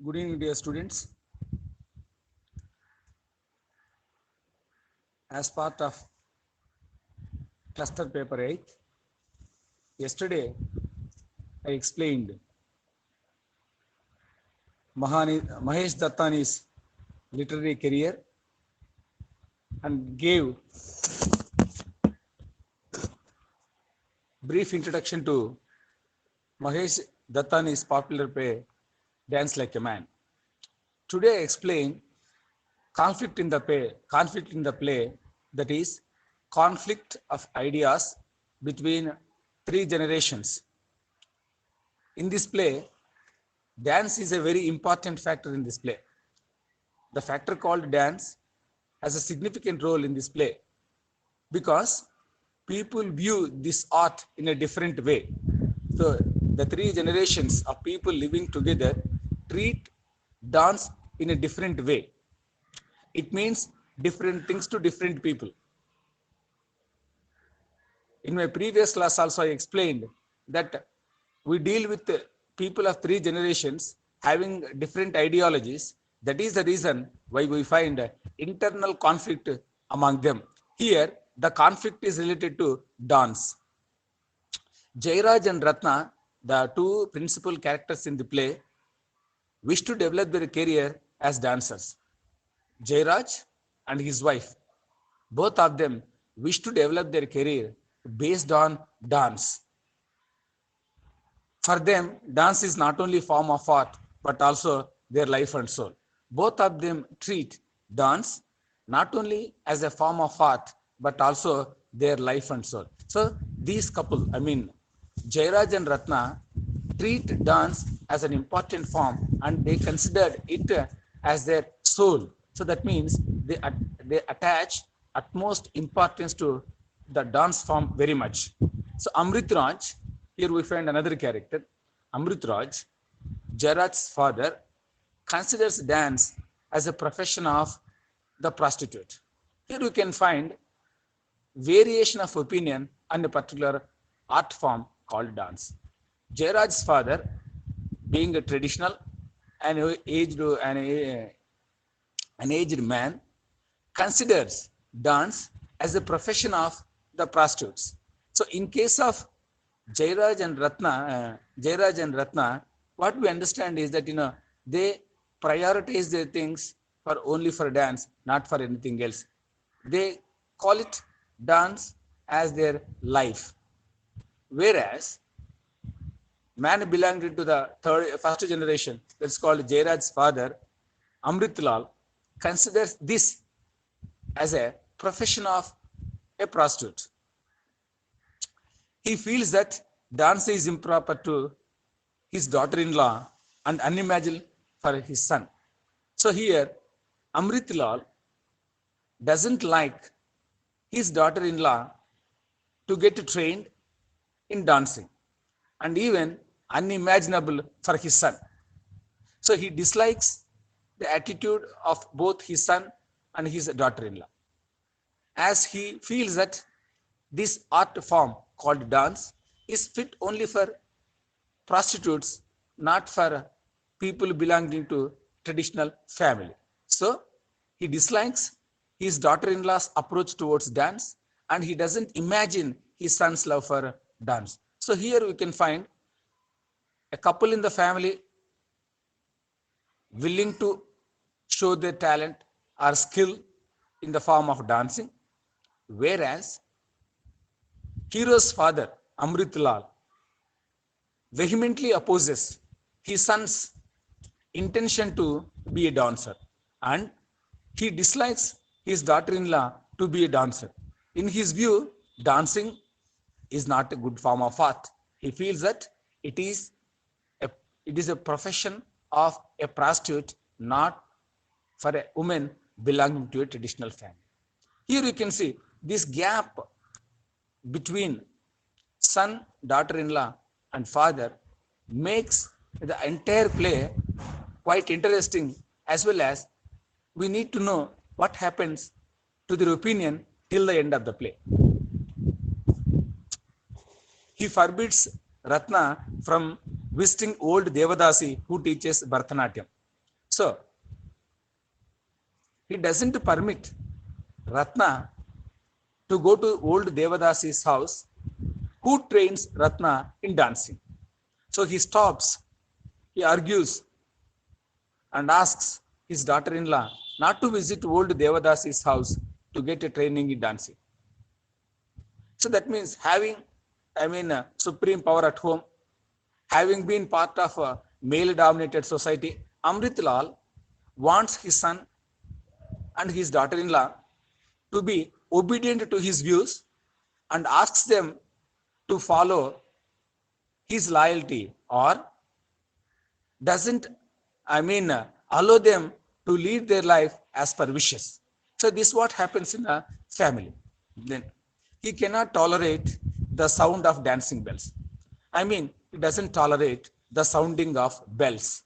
Good evening, dear students. As part of cluster paper 8, yesterday I explained Mahesh Dattani's literary career and gave brief introduction to Mahesh Dattani's popular play Dance Like a Man. Today I explain conflict in the play, that is conflict of ideas between three generations. In this play, dance is a very important factor in this play. The factor called dance has a significant role in this play because people view this art in a different way. So the three generations of people living together treat dance in a different way. It means different things to different people. In my previous class also I explained that we deal with people of three generations having different ideologies. That is the reason why we find internal conflict among them. Here, the conflict is related to dance. Jairaj and Ratna, the two principal characters in the play, wish to develop their career as dancers. Jairaj and his wife, both of them wish to develop their career based on dance. For them, dance is not only a form of art, but also their life and soul. Both of them treat dance not only as a form of art, but also their life and soul. So these couple, Jairaj and Ratna, treat dance as an important form and they considered it as their soul. So that means they attach utmost importance to the dance form very much. So Amrit Raj, here we find another character, Amrit Raj, Jairaj's father, considers dance as a profession of the prostitute. Here we can find variation of opinion on a particular art form called dance. Jairaj's father, being a traditional and an aged man, considers dance as a profession of the prostitutes. So in case of Jairaj and Ratna, what we understand is that they prioritize their things for only for dance, not for anything else. They call it dance as their life. Whereas man belonging to the first generation, that's called Jairaj's father, Amrit Lal, considers this as a profession of a prostitute. He feels that dance is improper to his daughter-in-law and unimaginable for his son. So here, Amrit Lal doesn't like his daughter-in-law to get trained in dancing and even unimaginable for his son. So he dislikes the attitude of both his son and his daughter-in-law, as he feels that this art form called dance is fit only for prostitutes, not for people belonging to traditional family. So he dislikes his daughter-in-law's approach towards dance and he doesn't imagine his son's love for dance. So here we can find a couple in the family willing to show their talent or skill in the form of dancing, whereas hero's father, Amrit Lal, vehemently opposes his son's intention to be a dancer and he dislikes his daughter-in-law to be a dancer. In his view, dancing is not a good form of art. He feels that it is a profession of a prostitute, not for a woman belonging to a traditional family. Here you can see this gap between son, daughter-in-law, and father makes the entire play quite interesting, as well as we need to know what happens to their opinion till the end of the play. He forbids Ratna from visiting old Devadasi who teaches Bharatanatyam. So he doesn't permit Ratna to go to old Devadasi's house, who trains Ratna in dancing. So he stops, he argues, and asks his daughter-in-law not to visit old Devadasi's house to get a training in dancing. So that means having, supreme power at home, having been part of a male-dominated society, Amrit Lal wants his son and his daughter-in-law to be obedient to his views and asks them to follow his loyalty, or doesn't, allow them to lead their life as per wishes. So this is what happens in a family. Then he cannot tolerate the sound of dancing bells. He doesn't tolerate the sounding of bells.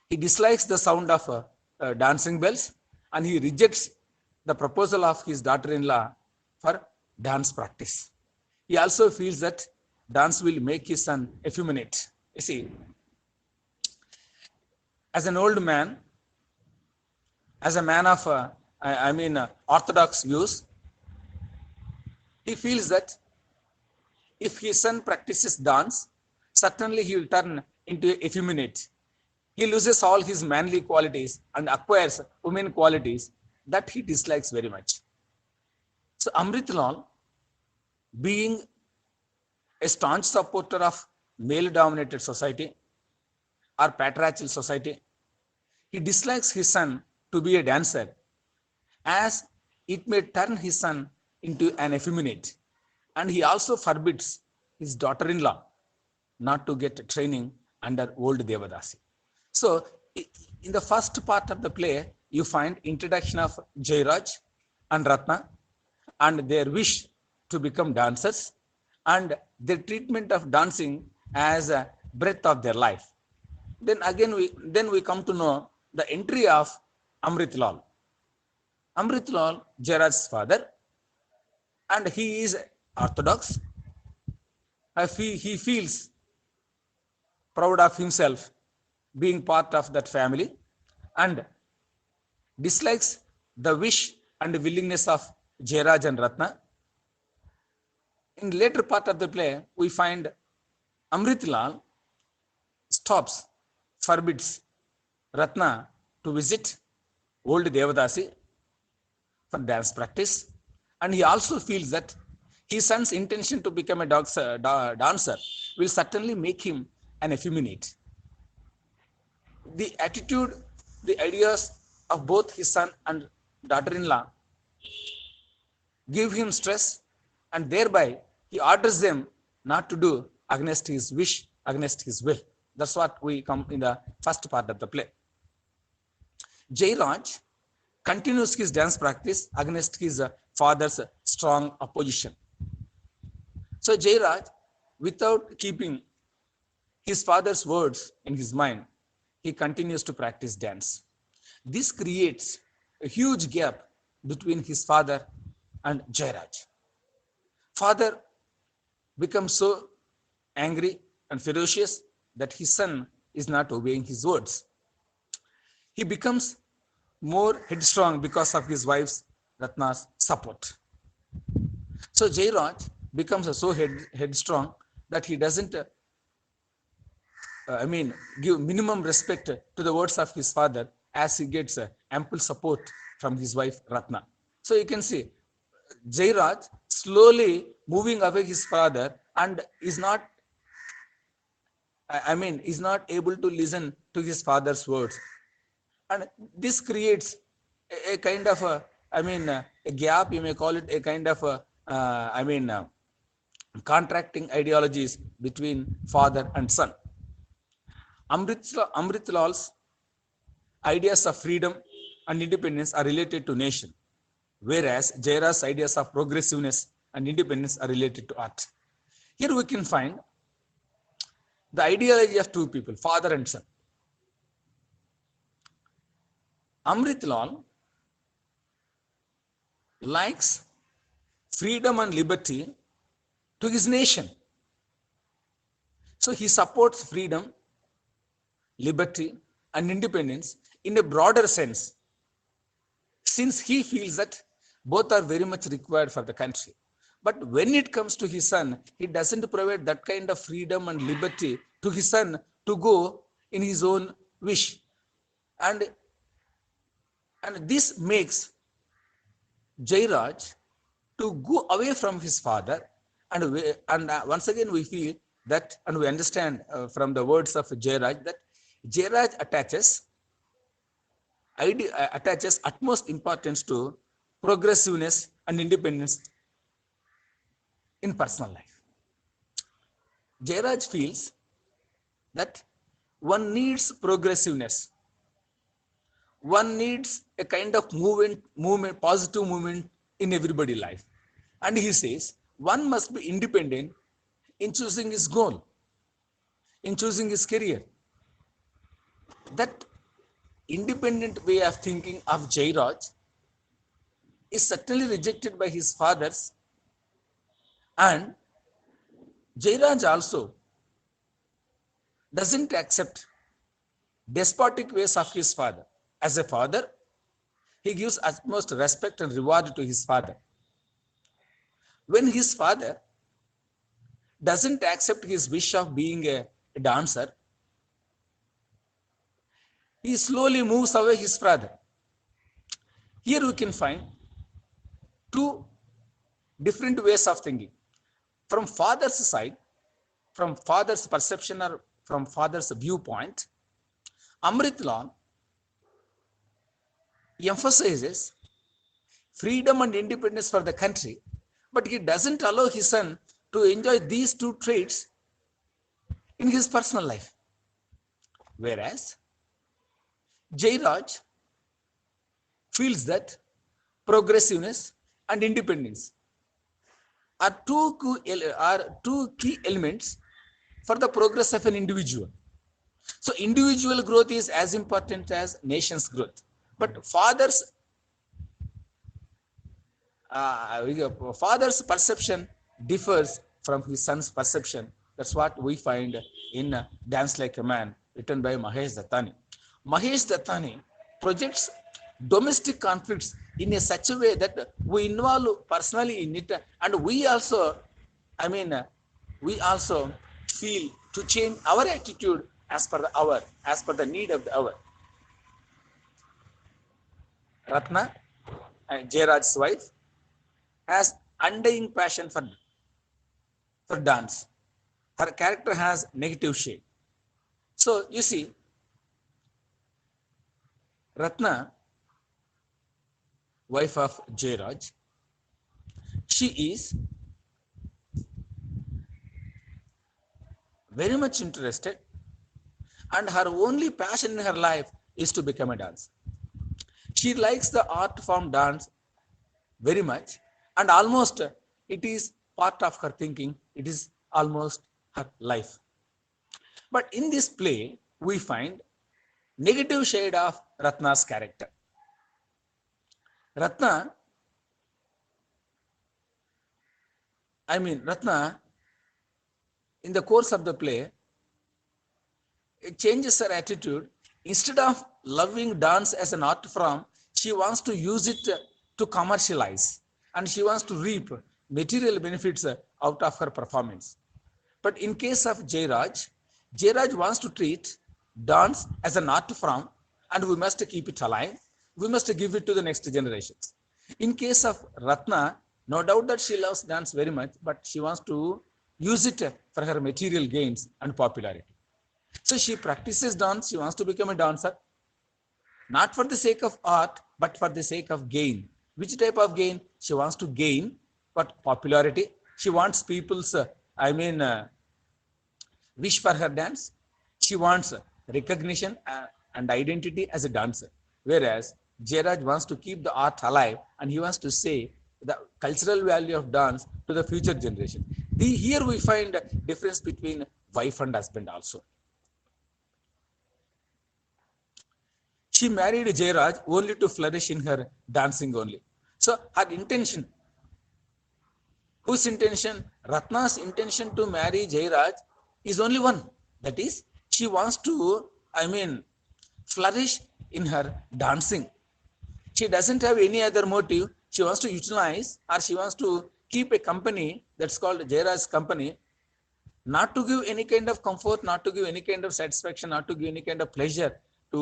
He dislikes the sound of dancing bells, and he rejects the proposal of his daughter-in-law for dance practice. He also feels that dance will make his son effeminate. You see, as an old man, as a man of orthodox views, he feels that if his son practices dance, certainly he will turn into effeminate. He loses all his manly qualities and acquires women qualities that he dislikes very much. So Amrit Lal, being a staunch supporter of male-dominated society or patriarchal society, he dislikes his son to be a dancer, as it may turn his son into an effeminate. And he also forbids his daughter-in-law not to get training under old Devadasi. So in the first part of the play, you find introduction of Jairaj and Ratna and their wish to become dancers and their treatment of dancing as a breath of their life. Then again, we come to know the entry of Amrit Lal. Amrit Lal, Jairaj's father, and he is orthodox. He feels proud of himself being part of that family and dislikes the wish and willingness of Jairaj and Ratna. In later part of the play, we find Amrit Lal stops, forbids Ratna to visit old Devadasi for dance practice, and he also feels that his son's intention to become a dancer will certainly make him an effeminate. The attitude, the ideas of both his son and daughter-in-law give him stress, and thereby he orders them not to do against his wish, against his will. That's what we come in the first part of the play. Jairaj continues his dance practice against his father's strong opposition. So Jairaj, without keeping his father's words in his mind, he continues to practice dance. This creates a huge gap between his father and Jairaj. Father becomes so angry and ferocious that his son is not obeying his words. He becomes more headstrong because of his wife's Ratna's support. So Jairaj becomes so headstrong that he doesn't give minimum respect to the words of his father, as he gets ample support from his wife Ratna. So you can see Jairaj slowly moving away his father and is not able to listen to his father's words. And this creates a kind of a gap, you may call it a kind of contracting ideologies between father and son. Amrit Lal's ideas of freedom and independence are related to nation, whereas Jairaj's ideas of progressiveness and independence are related to art. Here we can find the ideology of two people, father and son. Amrit Lal likes freedom and liberty to his nation. So he supports freedom liberty, and independence in a broader sense, since he feels that both are very much required for the country. But when it comes to his son, he doesn't provide that kind of freedom and liberty to his son to go in his own wish. And this makes Jairaj to go away from his father. And once again, we feel that, and we understand from the words of Jairaj, that Jairaj attaches utmost importance to progressiveness and independence in personal life. Jairaj feels that one needs progressiveness. One needs a kind of movement, positive movement in everybody's life. And he says, one must be independent in choosing his goal, in choosing his career. That independent way of thinking of Jairaj is certainly rejected by his fathers. And Jairaj also doesn't accept despotic ways of his father. As a father, he gives utmost respect and reward to his father. When his father doesn't accept his wish of being a dancer, he slowly moves away his father. Here we can find two different ways of thinking. From father's side, from father's perception or from father's viewpoint, Amrit Lal emphasizes freedom and independence for the country, but he doesn't allow his son to enjoy these two traits in his personal life. Whereas Jairaj feels that progressiveness and independence are two key elements for the progress of an individual. So individual growth is as important as nation's growth. But father's perception differs from his son's perception. That's what we find in Dance Like a Man, written by Mahesh Dattani. Mahesh Dattani projects domestic conflicts in a such a way that we involve personally in it, and we also feel to change our attitude as per the hour, as per the need of the hour. Ratna, Jairaj's wife, has undying passion for dance. Her character has negative shade. So you see, Ratna, wife of Jairaj, she is very much interested, and her only passion in her life is to become a dancer. She likes the art form dance very much, and almost it is part of her thinking. It is almost her life. But in this play, we find negative shade of Ratna's character. Ratna, in the course of the play, it changes her attitude. Instead of loving dance as an art form, she wants to use it to commercialize, and she wants to reap material benefits out of her performance. But in case of Jairaj wants to treat dance as an art form, and we must keep it alive. We must give it to the next generations. In case of Ratna, no doubt that she loves dance very much, but she wants to use it for her material gains and popularity. So she practices dance. She wants to become a dancer, not for the sake of art, but for the sake of gain. Which type of gain? She wants to gain what popularity. She wants people's wish for her dance. She wants recognition and identity as a dancer. Whereas Jairaj wants to keep the art alive, and he wants to say the cultural value of dance to the future generation. Here we find a difference between wife and husband also. She married Jairaj only to flourish in her dancing only. So her intention, whose intention? Ratna's intention to marry Jairaj is only one. That is, she wants to I mean, flourish in her dancing. She doesn't have any other motive. She wants to utilize, or she wants to keep a company that's called Jairaj's company, not to give any kind of comfort, not to give any kind of satisfaction, not to give any kind of pleasure to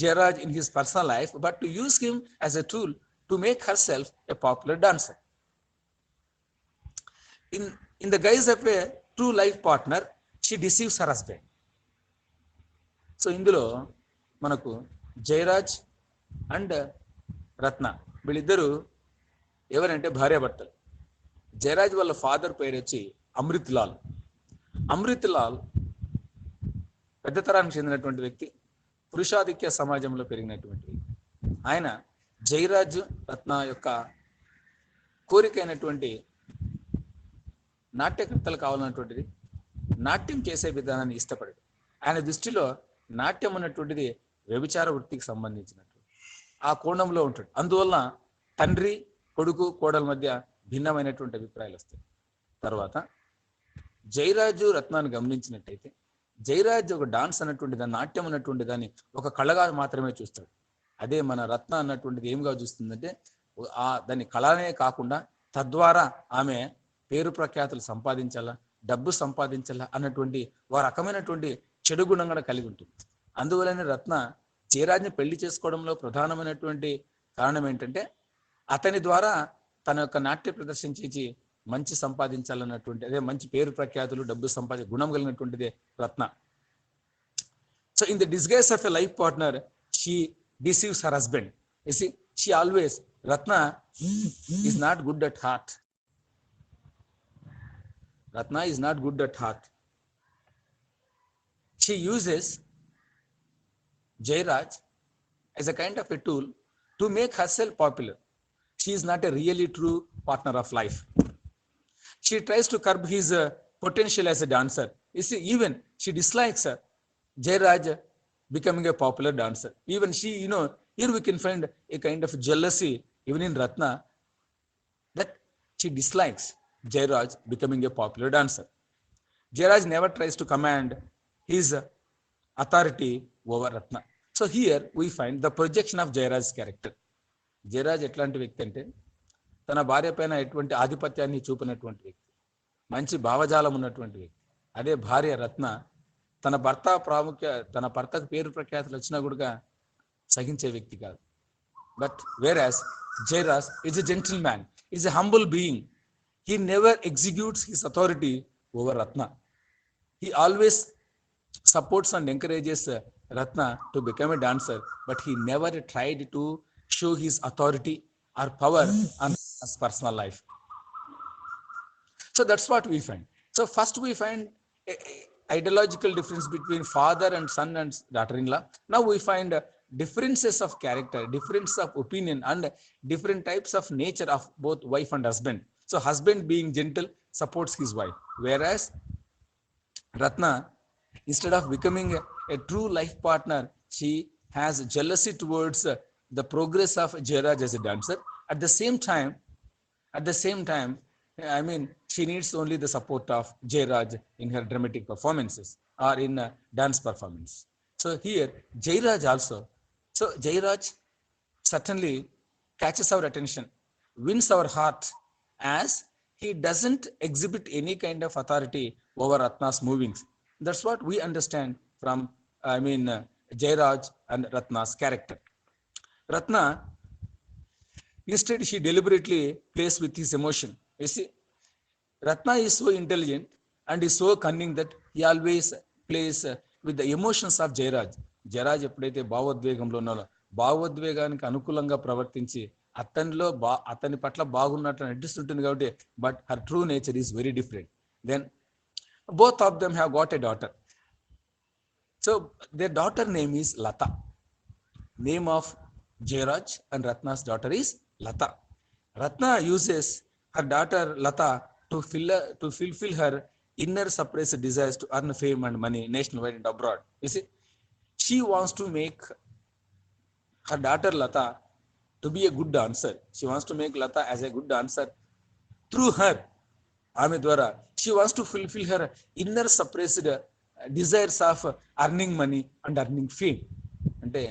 Jairaj in his personal life, but to use him as a tool to make herself a popular dancer. In the guise of a true life partner, she deceives her husband. So ఇందులో మనకు Jayaraj and రత్న వీళ్ళిద్దరూ ఎవరంటే భార్యాభర్తలు. జయరాజ్ వాళ్ళ father పేరు వచ్చి అమృత్ లాల్. అమృత్ లాల్ పెద్ద తరానికి చెందినటువంటి వ్యక్తి, పురుషాధిక్య సమాజంలో పెరిగినటువంటి వ్యక్తి. ఆయన జయరాజ్ రత్న యొక్క కోరికైనటువంటి నాట్యకర్తలు కావాలన్నటువంటిది, నాట్యం చేసే విధానాన్ని ఇష్టపడాడు. ఆయన దృష్టిలో నాట్యం అన్నటువంటిది వ్యభిచార వృత్తికి సంబంధించినట్టు ఆ కోణంలో ఉంటాడు. అందువల్ల తండ్రి కొడుకు కోడల మధ్య భిన్నమైనటువంటి అభిప్రాయాలు వస్తాయి. తర్వాత జయరాజు రత్నాన్ని గమనించినట్టయితే, జయరాజ్ ఒక డాన్స్ అన్నటువంటి దాన్ని, నాట్యం అన్నటువంటి దాన్ని ఒక కళగా మాత్రమే చూస్తాడు. అదే మన రత్న అన్నటువంటిది ఏమిగా చూస్తుందంటే, దాన్ని కళనే కాకుండా తద్వారా ఆమె పేరు ప్రఖ్యాతులు సంపాదించాలా, డబ్బు సంపాదించాలా అన్నటువంటి ఒక రకమైనటువంటి చెడు గుణం కూడా కలిగి ఉంటుంది. అందువలనే రత్న జయరాజ్ని పెళ్లి చేసుకోవడంలో ప్రధానమైనటువంటి కారణం ఏంటంటే, అతని ద్వారా తన యొక్క నాట్య ప్రదర్శించి మంచి సంపాదించాలన్నటువంటి, అదే మంచి పేరు ప్రఖ్యాతులు డబ్బు సంపాదించే గుణం కలిగినటువంటిదే Ratna. So in the disguise of a life partner she deceives her husband. You see, she always, Ratna is not good at heart. Ratna is not good at heart. She uses Jairaj as a kind of a tool to make herself popular. She is not a really true partner of life. She tries to curb his potential as a dancer. You see, even she dislikes Jairaj becoming a popular dancer. Even she, here we can find a kind of jealousy even in Ratna, that she dislikes Jairaj becoming a popular dancer. Jairaj never tries to command his authority over Ratna. So here we find the projection of Jairaj's character. Jairaj ఎట్లాంటి వ్యక్తి అంటే, తన భార్య పైన ఎటువంటి ఆధిపత్యాన్ని చూపినటువంటి వ్యక్తి, మంచి భావజాలం ఉన్నటువంటి వ్యక్తి. అదే భార్య రత్న తన భర్తకు పేరు ప్రఖ్యాతులు వచ్చినా కూడా సహించే వ్యక్తి కాదు. But వేరాస్ Jayaraj is a gentle man, is a humble being. He never executes his authority over Ratna. He always supports and encourages Ratna to become a dancer, but he never tried to show his authority or power on his personal life. So that's what we find. So first we find a ideological difference between father and son and daughter-in-law. Now we find differences of character, difference of opinion, and different types of nature of both wife and husband. So husband being gentle supports his wife, whereas Ratna, instead of becoming a true life partner, she has jealousy towards the progress of Jairaj as a dancer. At the same time, I mean, she needs only the support of Jairaj in her dramatic performances or in dance performance. So here, Jairaj also. So Jairaj certainly catches our attention, wins our heart, as he doesn't exhibit any kind of authority over Ratna's movings. That's what we understand from, Jairaj and Ratna's character. Ratna, instead, she deliberately plays with his emotion. You see, Ratna is so intelligent and is so cunning that he always plays with the emotions of Jairaj. Jairaj ఎప్పుడైతే భావోద్వేగంలో ఉన్నాడో, భావోద్వేగానికి అనుకూలంగా ప్రవర్తించి అతని పట్ల బాగున్నట్లు నటిస్తుంటుంది కాబట్టి, but her true nature is very different. Then both of them have got a daughter. So their daughter name is Lata. Name of Jairaj and Ratna's daughter is Lata. Ratna uses her daughter Lata to fulfill her inner suppressed desires to earn fame and money nationwide and abroad. You see, she wants to make her daughter Lata to be a good dancer. She wants to make Lata as a good dancer. Through her, ఆమె ద్వారా she wants to fulfill her inner suppressed desires of earning money and earning fame. అంటే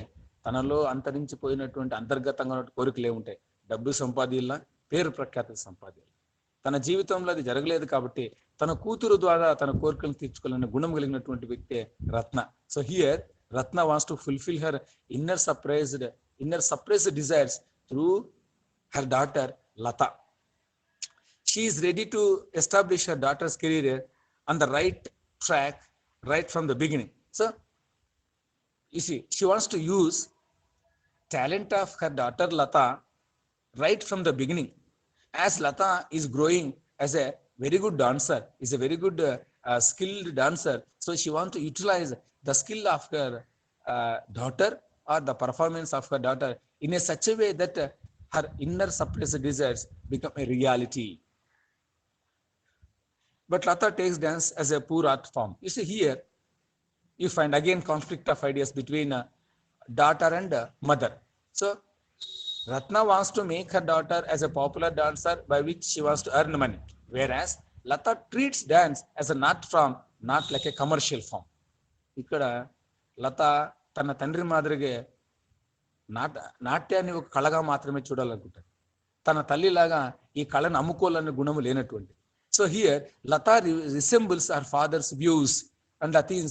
తనలో అంతరించిపోయినటువంటి అంతర్గతంగా ఉన్న కోరికలు ఏముంటాయి? డబ్బు సంపాదించాల, పేరు ప్రఖ్యాతి సంపాదించాలి. తన జీవితంలో అది జరగలేదు కాబట్టి తన కూతురు ద్వారా తన కోరికలను తీర్చుకోవాలనే గుణం కలిగినటువంటి వ్యక్తే Ratna. So here Ratna wants to fulfill her inner suppressed desires through her daughter Lata. She is ready to establish her daughter's career on the right track right from the beginning. So you see, she wants to use talent of her daughter Lata right from the beginning. As Lata is growing as a very good dancer, is a very good skilled dancer, so she wants to utilize the skill of her daughter or the performance of her daughter in a such a way that her inner suppressed desires become a reality. But Lata takes dance as a poor art form. You see, here you find again conflict of ideas between daughter and mother. So Ratna wants to make her daughter as a popular dancer by which she wants to earn money, whereas Lata treats dance as an art form, not like a commercial form. ఇక్కడ లత తన తండ్రి మాదిరిగా నాట్యాన్ని ఒక కళగా మాత్రమే చూడాలనుకుంటారు. తన తల్లిలాగా ఈ కళను అమ్ముకోవాలనే గుణము లేనటువంటి. So here Latha resembles her father's views and that is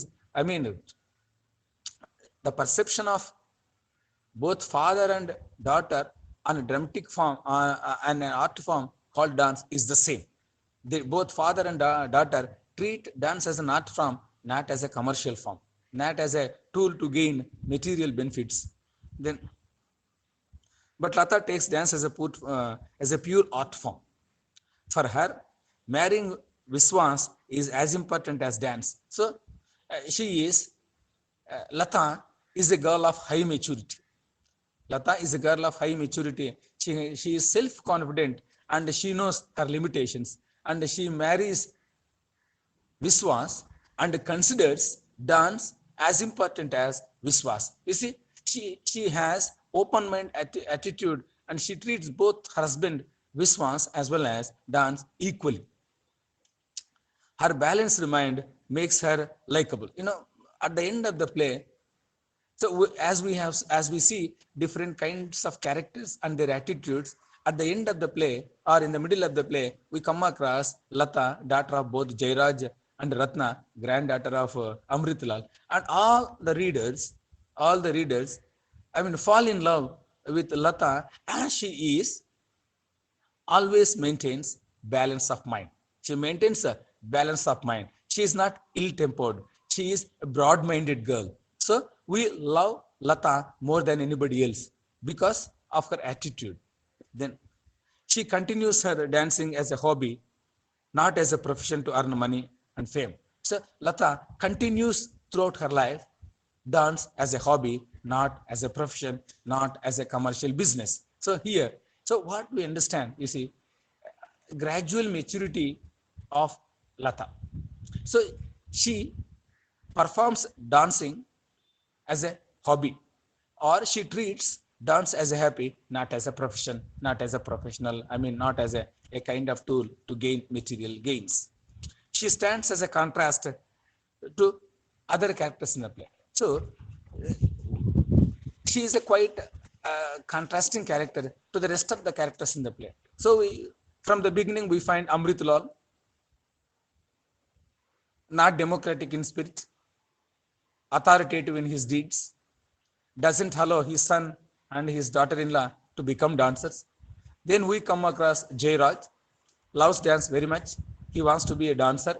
the perception of both father and daughter on a dramatic form and an art form called dance is the same. Both father and daughter treat dance as an art form, not as a commercial form, not as a tool to gain material benefits. Then, but Lata takes dance as a pure art form. For her, marrying Viswas is as important as dance. So Lata is a girl of high maturity. Lata is a girl of high maturity. She is self-confident and she knows her limitations, and she marries Viswas and considers dance as important as Viswas. You see, she has open mind attitude, and she treats both her husband Viswas as well as dance equally. Her balanced mind makes her likable. At the end of the play, so as we see different kinds of characters and their attitudes, at the end of the play or in the middle of the play, we come across Lata, daughter of both Jairaj and Ratna, granddaughter of Amritlal, and all the readers, fall in love with Lata as she is always maintains balance of mind. She maintains a balance of mind. She is not ill-tempered. She is a broad-minded girl. So we love Lata more than anybody else because of her attitude. Then she continues her dancing as a hobby, not as a profession to earn money and fame. So Lata continues throughout her life dance as a hobby, not as a profession, not as a commercial business. So what we understand, you see, gradual maturity of Lata. So she performs dancing as a hobby, or she treats dance as a hobby, not as a profession, not as a professional, not as a kind of tool to gain material gains. She stands as a contrast to other characters in the play. So she is a quite contrasting character to the rest of the characters in the play. So from the beginning we find Amritlal not democratic in spirit, authoritative in his deeds, doesn't allow his son and his daughter-in-law to become dancers. Then we come across Jairaj, loves dance very much. He wants to be a dancer,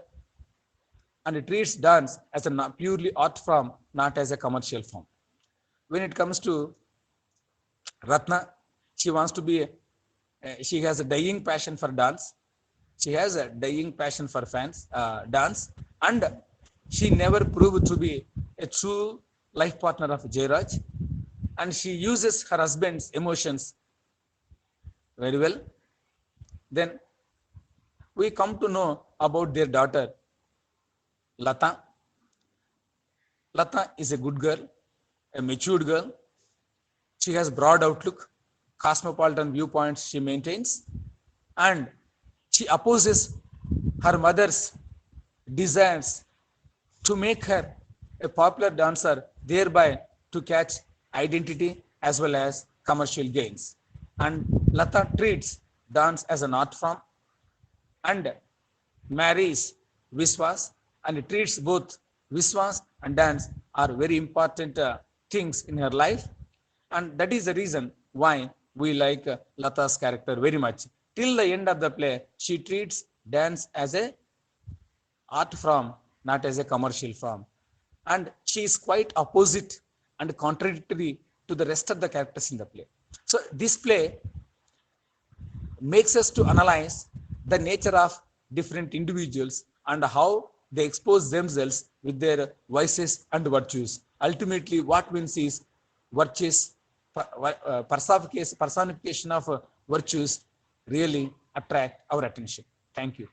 and he treats dance as a purely art form, not as a commercial form. When it comes to Ratna, she wants to be she has a dying passion for dance. She has a dying passion for dance, and she never proved to be a true life partner of Jairaj, and she uses her husband's emotions very well. Then we come to know about their daughter Lata. Lata is a good girl, a matured girl. She has broad outlook, cosmopolitan viewpoints she maintains, and she opposes her mother's desires to make her a popular dancer, thereby to catch identity as well as commercial gains. And Lata treats dance as an art form and marries Viswas and treats both Viswas and dance are very important things in her life. And that is the reason why we like Lata's character very much. Till the end of the play, she treats dance as a art form, not as a commercial form. And she is quite opposite and contradictory to the rest of the characters in the play. So this play makes us to analyze the nature of different individuals and how they expose themselves with their vices and virtues. Ultimately, what wins is virtues, personification of virtues really attract our attention. Thank you.